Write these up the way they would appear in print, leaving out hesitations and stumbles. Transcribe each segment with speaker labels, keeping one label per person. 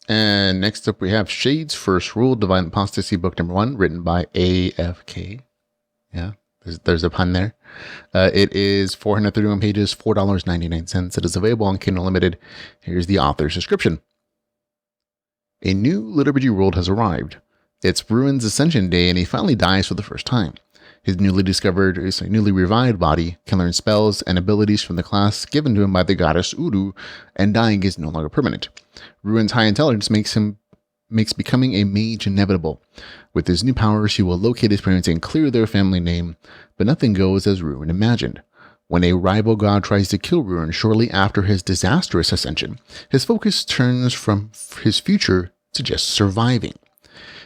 Speaker 1: And next up, we have Shade's First Rule, Divine Apostasy, book number 1, written by AFK. Yeah, there's a pun there. It is 431 pages, $4.99. It is available on Kindle Unlimited. Here's the author's description. A new LitRPG world has arrived. It's Ruwen's Ascension Day, and he finally dies for the first time. His newly revived body can learn spells and abilities from the class given to him by the Goddess Uru, and dying is no longer permanent. Ruwen's high intelligence makes becoming a mage inevitable. With his new powers, he will locate his parents and clear their family name, but nothing goes as Ruwen imagined. When a rival god tries to kill Ruwen shortly after his disastrous ascension, his focus turns from his future to just surviving.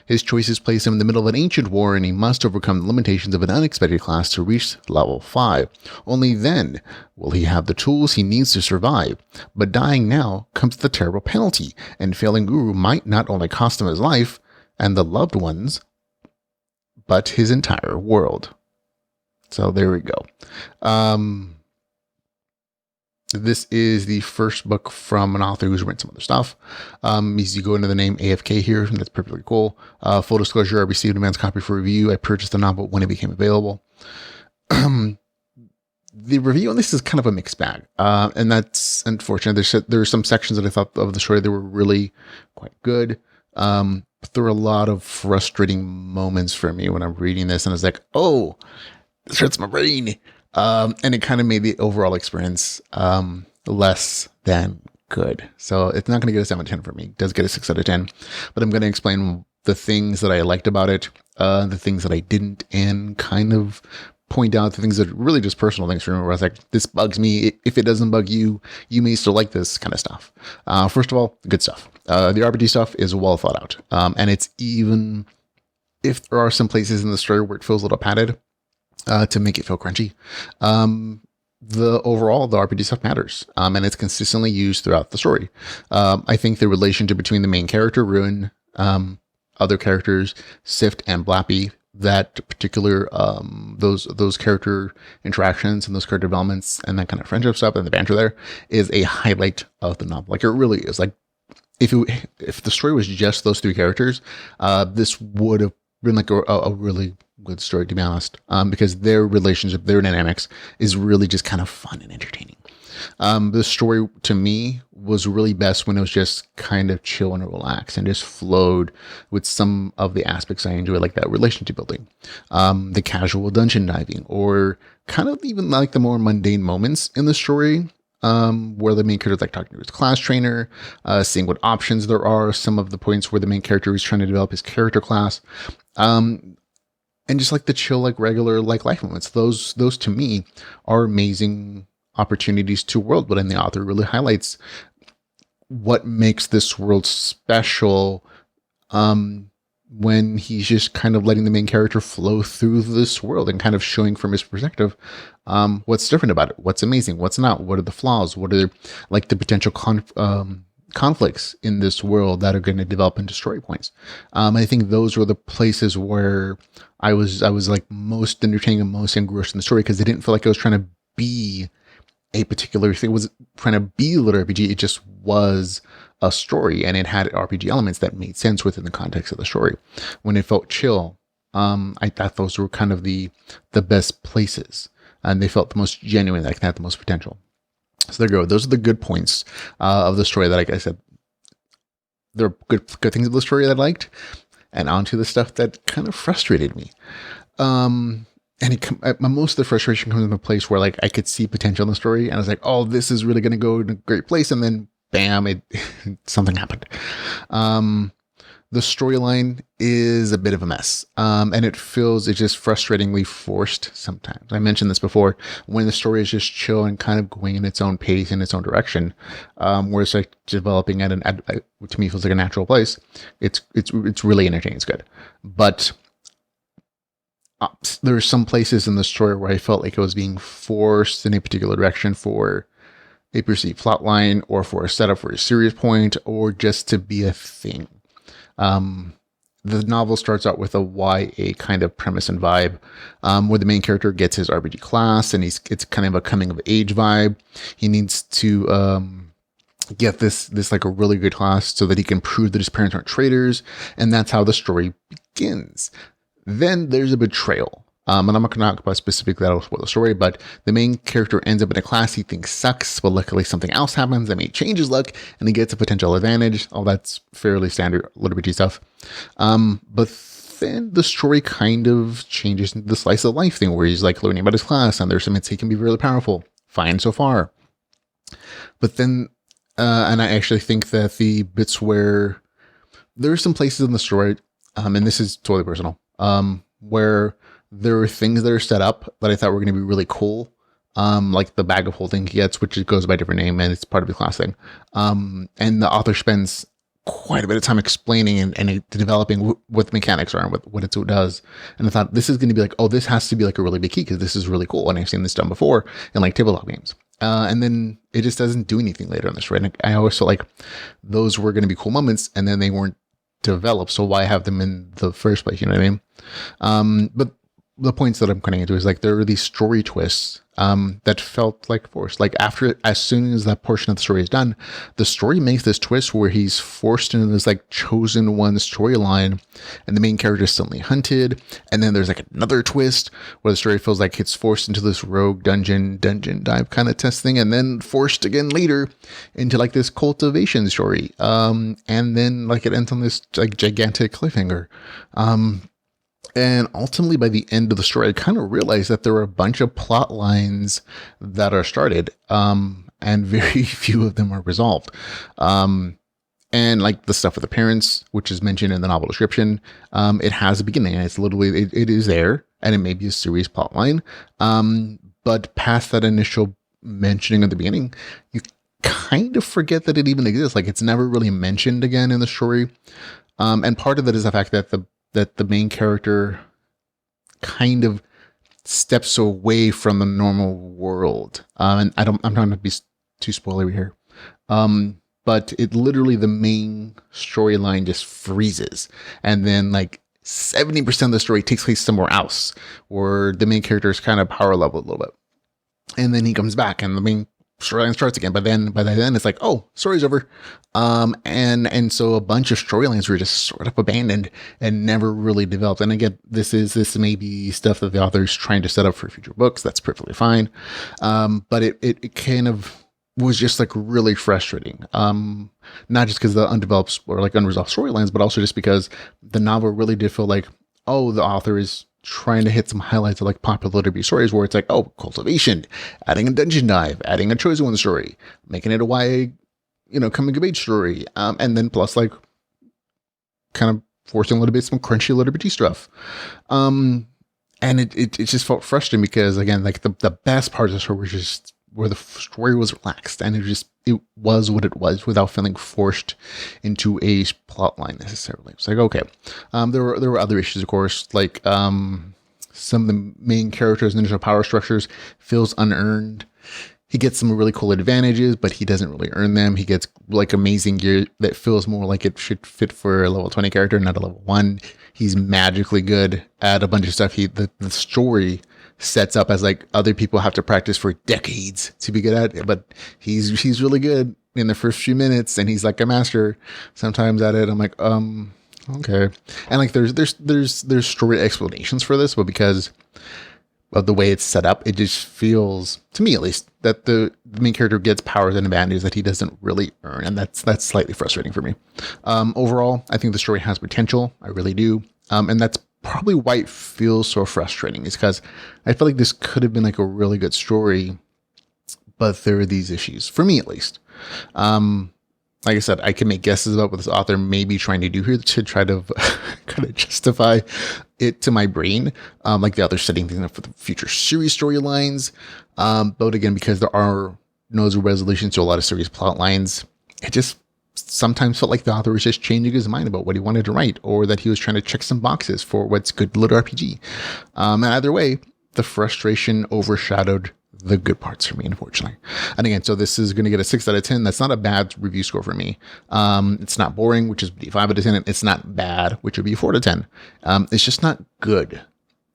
Speaker 1: His choices place him in the middle of an ancient war, and he must overcome the limitations of an unexpected class to reach level 5. Only then will he have the tools he needs to survive. But dying now comes with a terrible penalty, and failing Guru might not only cost him his life and the loved ones, but his entire world. So there we go. This is the first book from an author who's written some other stuff. You go into the name AFK here, and that's perfectly cool. Full disclosure, I received a man's copy for review. I purchased the novel when it became available. The review on this is kind of a mixed bag, and that's unfortunate. There are some sections that I thought of the story that were really quite good, but there were a lot of frustrating moments for me when I'm reading this, and I was like, oh, this hurts my brain. And it kind of made the overall experience less than good. So it's not going to get a 7 out of 10 for me. It does get a 6 out of 10. But I'm going to explain the things that I liked about it, the things that I didn't, and kind of point out the things that are really just personal things for me, where I was like, this bugs me. If it doesn't bug you, you may still like this kind of stuff. First of all, good stuff. The RPG stuff is well thought out. And it's even, if there are some places in the story where it feels a little padded, to make it feel crunchy. The RPG stuff matters, and it's consistently used throughout the story. I think the relationship between the main character, Ruwen, other characters, Sift and Blappy, that particular, those character interactions and those character developments and that kind of friendship stuff and the banter there is a highlight of the novel. Like, it really is. Like, if the story was just those 3 characters, this would have been like a really good story, to be honest, because their relationship, their dynamics is really just kind of fun and entertaining. The story to me was really best when it was just kind of chill and relaxed and just flowed with some of the aspects I enjoy, like that relationship building, the casual dungeon diving, or kind of even like the more mundane moments in the story, where the main character is like talking to his class trainer, seeing what options there are, some of the points where the main character is trying to develop his character class, and just like the chill, like regular, like life moments. Those to me are amazing opportunities to world build, and the author really highlights what makes this world special, when he's just kind of letting the main character flow through this world and kind of showing from his perspective what's different about it, what's amazing, what's not, what are the flaws, what are like the potential conflicts in this world that are going to develop into story points. I think those were the places where I was like most entertaining and most engrossed in the story, because it didn't feel like I was trying to be a particular thing. It was trying to be LitRPG. It just was a story, and it had RPG elements that made sense within the context of the story. When it felt chill, I thought those were kind of the best places, and they felt the most genuine, like they had the most potential. So there you go. Those are the good points of the story that, like I said, there are good things of the story that I liked, and onto the stuff that kind of frustrated me. And most of the frustration comes from a place where, like, I could see potential in the story, and I was like, oh, this is really going to go in a great place, and then bam, something happened. The storyline is a bit of a mess, and it's just frustratingly forced sometimes. I mentioned this before, when the story is just chill and kind of going in its own pace, in its own direction, where it's like developing at to me feels like a natural place. It's really entertaining. It's good, but there are some places in the story where I felt like it was being forced in a particular direction for a perceived plot line, or for a setup for a serious point, or just to be a thing. The novel starts out with a YA kind of premise and vibe, where the main character gets his RPG class, and it's kind of a coming of age vibe. He needs to get this like a really good class so that he can prove that his parents aren't traitors, and that's how the story begins. Then there's a betrayal. And I'm not going to talk about specifically that spoil the story, but the main character ends up in a class he thinks sucks, but luckily something else happens that may change his luck, and he gets a potential advantage. All that's fairly standard LitRPG stuff. But then the story kind of changes into the slice of life thing where he's like learning about his class, and there's some hints he can be really powerful. Fine so far. But then, and I actually think that the bits where there are some places in the story, and this is totally personal, where there are things that are set up that I thought were going to be really cool. Like the bag of holding he gets, which goes by a different name and it's part of the class thing. And the author spends quite a bit of time explaining and developing what the mechanics are and what it does. And I thought this is going to be like, oh, this has to be like a really big key because this is really cool. And I've seen this done before in like tabletop games. And then it just doesn't do anything later in the story. And I always felt like those were going to be cool moments and then they weren't developed. So why have them in the first place? You know what I mean? But the points that I'm cutting into is like there are these story twists that felt like forced. Like as soon as that portion of the story is done, the story makes this twist where he's forced into this like chosen one storyline, and the main character is suddenly hunted. And then there's like another twist where the story feels like it's forced into this rogue dungeon dive kind of test thing, and then forced again later into like this cultivation story. And then like it ends on this like gigantic cliffhanger. And ultimately, by the end of the story, I kind of realized that there were a bunch of plot lines that are started, and very few of them are resolved. And like the stuff with the parents, which is mentioned in the novel description, it has a beginning, and it's literally, it is there, and it may be a serious plot line. But past that initial mentioning at the beginning, you kind of forget that it even exists. Like it's never really mentioned again in the story. And part of that is the fact that the main character kind of steps away from the normal world. And I'm not going to be too spoilery here. But it literally, the main storyline just freezes. And then like 70% of the story takes place somewhere else, where the main character is kind of power level a little bit. And then he comes back and the main storyline starts again. But then by then it's like, oh, story's over. And so a bunch of storylines were just sort of abandoned and never really developed. And again, this may be stuff that the author's trying to set up for future books. That's perfectly fine. But it kind of was just like really frustrating. Not just because the undeveloped or like unresolved storylines, but also just because the novel really did feel like, oh, the author is trying to hit some highlights of like popular LitRPG stories where it's like, oh, cultivation, adding a dungeon dive, adding a chosen one story, making it a YA, coming of age story. And then plus like kind of forcing a little bit some crunchy LitRPG stuff. And it just felt frustrating because again, like the best parts of the story were just where the story was relaxed and it was what it was without feeling forced into a plot line necessarily. It's like, okay. There were other issues, of course, like some of the main characters' initial power structures feels unearned. He gets some really cool advantages, but he doesn't really earn them. He gets like amazing gear that feels more like it should fit for a level 20 character, not a level 1. He's magically good at a bunch of stuff. The story sets up as like other people have to practice for decades to be good at it, but he's really good in the first few minutes, and he's like a master sometimes at it. I'm like, okay. And like there's story explanations for this, but because of the way it's set up, it just feels, to me at least, that the main character gets powers and advantages that he doesn't really earn, and that's slightly frustrating for me. Overall, I think the story has potential. I really do. And that's probably why it feels so frustrating, is because I feel like this could have been like a really good story, but there are these issues, for me at least. Like I said, I can make guesses about what this author may be trying to do here to try to kind of justify it to my brain. Like the author setting things up for the future series storylines. But again, because there are no resolutions to a lot of series plot lines, it just sometimes felt like the author was just changing his mind about what he wanted to write, or that he was trying to check some boxes for what's good LitRPG. And either way, the frustration overshadowed the good parts for me, unfortunately. And again, so this is going to get a 6 out of 10. That's not a bad review score for me. It's not boring, which is 5 out of 10. It's not bad, which would be 4 out of 10. It's just not good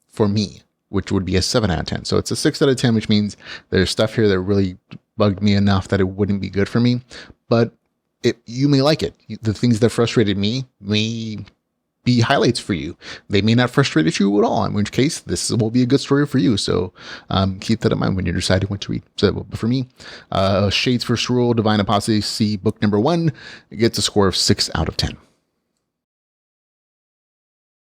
Speaker 1: for me, which would be a 7 out of 10. So it's a 6 out of 10, which means there's stuff here that really bugged me enough that it wouldn't be good for me. But you may like it. The things that frustrated me may be highlights for you. They may not frustrate you at all, in which case this will be a good story for you. So keep that in mind when you're deciding what to read. So for me, Shades First Rule, Divine Apostasy, book number 1, it gets a score of 6 out of 10.